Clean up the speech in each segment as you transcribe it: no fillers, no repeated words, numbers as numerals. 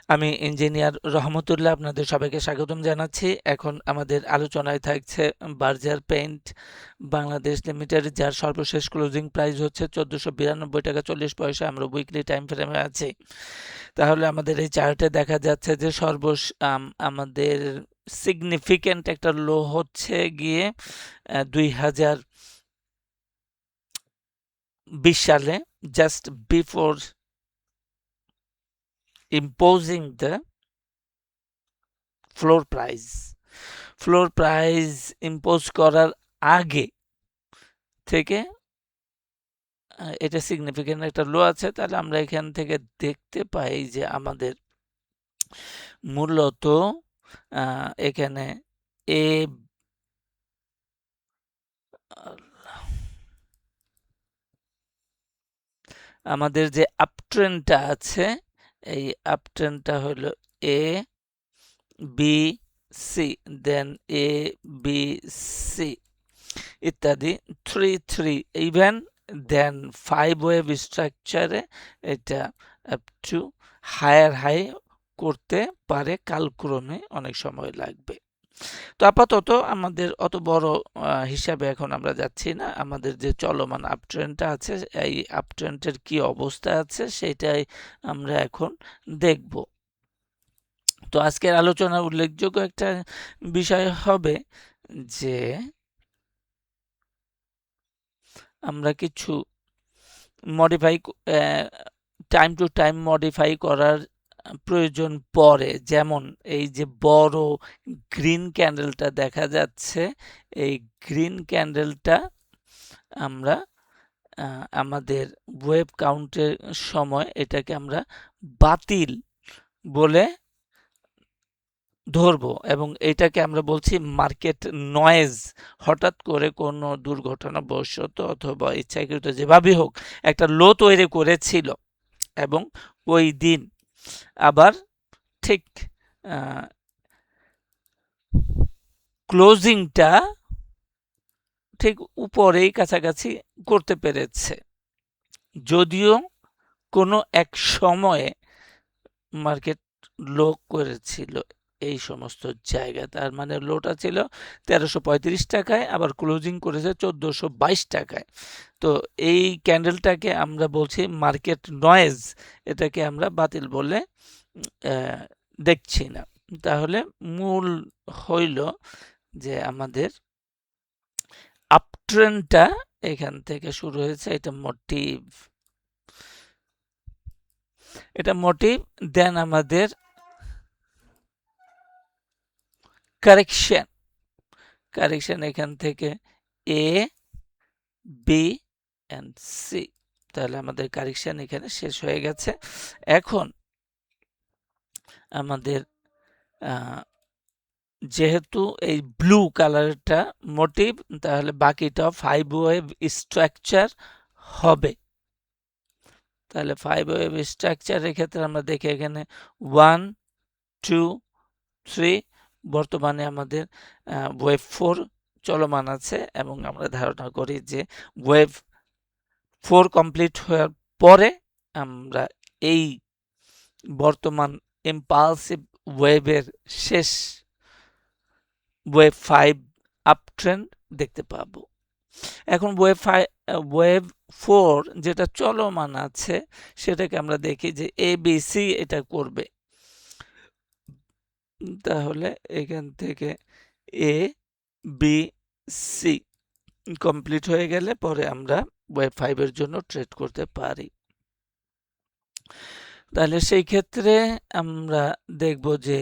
আমি ইঞ্জিনিয়ার রহমতুল্লাহ, আপনাদের সবাইকে স্বাগতম জানাচ্ছি। এখন আমাদের আলোচনায় থাকছে বার্জার পেইন্ট বাংলাদেশ লিমিটেড, যার সর্বশেষ ক্লোজিং প্রাইস হচ্ছে 1492 টাকা 40 পয়সা। আমরা উইকলি টাইম ফ্রেমে আছি। তাহলে আমাদের এই চার্টে দেখা যাচ্ছে যে আমাদের সিগনিফিক্যান্ট একটা লো হচ্ছে গিয়ে 2020 সালে, just before imposing the floor price impose করার আগে থেকে এটা সিগনিফিক্যান্ট একটা লো আছে। তাহলে আমরা এখান থেকে দেখতে পাই যে আমাদের মূলত এখানে এ আমাদের যে আপট্রেন্ডটা আছে, এই আপট্রেন্ডটা হলো A B C, then A B C ইত্যাদি 3 ইভেন দেন 5 ওয়েভ স্ট্রাকচারে এটা আপ টু হায়ার হাই করতে পারে, কালক্রমে অনেক সময় লাগবে। তো আপাতত আমাদের অত বড় হিসাবে এখন আমরা যাচ্ছি না। আমাদের যে চলমান আপট্রেন্ডটা আছে, এই আপট্রেন্ডের কি অবস্থা আছে সেটাই আমরা এখন দেখব। তো আজকের আলোচনার উল্লেখযোগ্য একটা বিষয় হবে যে আমরা কিছু modify time to time modify করার প্রয়োজন পড়ে। যেমন এই যে বড় গ্রিন ক্যান্ডেলটা দেখা যাচ্ছে, এই গ্রিন ক্যান্ডেলটা আমরা আমাদের ওয়েভ কাউন্টের সময় এটাকে আমরা বাতিল বলে ধরবো, এবং এটাকে আমরা বলছি মার্কেট নয়েজ। হঠাৎ করে কোনো দুর্ঘটনাবশত অথবা ইচ্ছাকৃত যেভাবেই হোক একটা লো তৈরি করেছিল, এবং ওই দিন আবার ঠিক ক্লোজিংটা ঠিক উপরেই কাছাকাছি করতে পেরেছে, যদিও কোনো এক সময়ে মার্কেট লো করেছিল এই সমস্ত জায়গা। তার মানে লোটা ছিল 1335 টাকায়, আবার ক্লোজিং করেছে 1422 টাকায়। তো এই ক্যান্ডেলটাকে আমরা বলছি মার্কেট নয়েজ, এটাকে আমরা বাতিল বলে দেখছি না। তাহলে মূল হইল যে আমাদের আপট্রেন্ডটা এখান থেকে শুরু হয়েছে। এটা মোটিভ দেন আমাদের কারেকশন এখান থেকে এ বি এন্ড সি। তাহলে আমাদের কারেকশন এখানে শেষ হয়ে গেছে। এখন আমাদের যেহেতু এই ব্লু কালারটা মোটিভ, তাহলে বাকিটা 5 ওয়েভ স্ট্রাকচার হবে। তাহলে 5 ওয়েভ স্ট্রাকচারের ক্ষেত্রে আমরা দেখি এখানে 1 2 3, বর্তমানে আমাদের ওয়েভ 4 চলমান আছে, এবং আমরা ধারণা করি যে ওয়েভ 4 কমপ্লিট হওয়ার পরে আমরা এই বর্তমান ইম্পালসিভ ওয়েভের শেষ ওয়েভ 5 আপট্রেন্ড দেখতে পাবো। এখন ওয়েভ 4 যেটা চলমান আছে সেটাকে আমরা দেখি যে এবিসি এটা করবে। তাহলে এখান থেকে এ বি সি কমপ্লিট হয়ে গেলে পরে আমরা ওয়েভ 5 এর জন্য ট্রেড করতে পারি। তাহলে সেই ক্ষেত্রে আমরা দেখব যে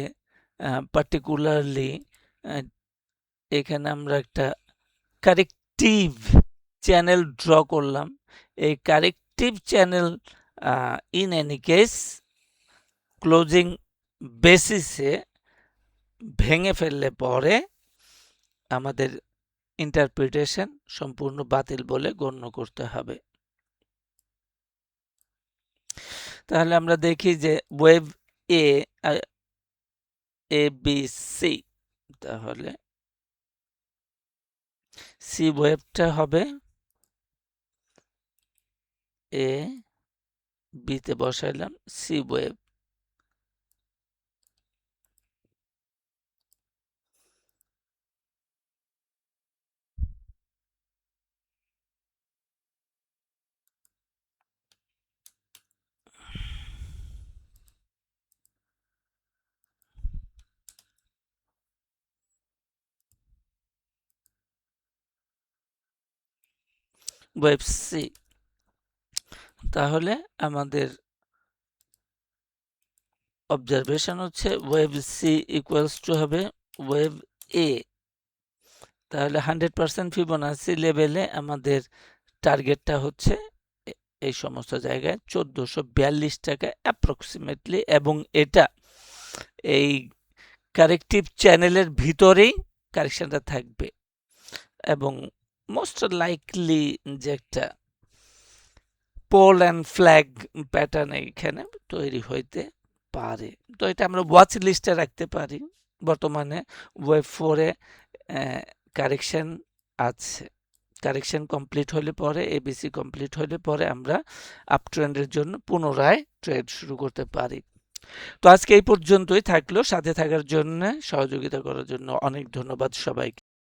পার্টিকুলারলি এখানে আমরা একটা কারেক্টিভ চ্যানেল ড্র করলাম। এই corrective channel in any case closing বেসিসে ভেঙে ফেললে পরে আমাদের ইন্টারপ্রিটেশন সম্পূর্ণ বাতিল বলে গণ্য করতে হবে। তাহলে আমরা দেখি যে ওয়েভ এ বি সি, তাহলে সি ওয়েভটা হবে এ বিতে বসাইলাম সি ওয়েভ, ওয়েভ সি। তাহলে আমাদের অবজারভেশন হচ্ছে ওয়েভ সি ইকুয়ালস টু হবে ওয়েভ এ। তাহলে 100% ফিবোনাসি লেভেলে আমাদের টার্গেটটা হচ্ছে এই সমস্ত জায়গায় 1442 টাকা অ্যাপ্রক্সিমেটলি, এবং এটা এই কারেক্টিভ চ্যানেলের ভিতরেই কারেকশনটা থাকবে এবং মোস্ট লাইকলি যে একটা পোল অ্যান্ড ফ্ল্যাগ প্যাটার্ন এইখানে তৈরি হইতে পারে। তো এটা আমরা ওয়াচ লিস্টে রাখতে পারি। বর্তমানে ওয়েভ 4-এ কারেকশন আছে। কারেকশন কমপ্লিট হলে পরে, এবিসি কমপ্লিট হলে পরে আমরা আপ ট্রেন্ডের জন্য পুনরায় ট্রেড শুরু করতে পারি। তো আজকে এই পর্যন্তই থাকলো। সাথে থাকার জন্য, সহযোগিতা করার জন্য অনেক ধন্যবাদ সবাইকে।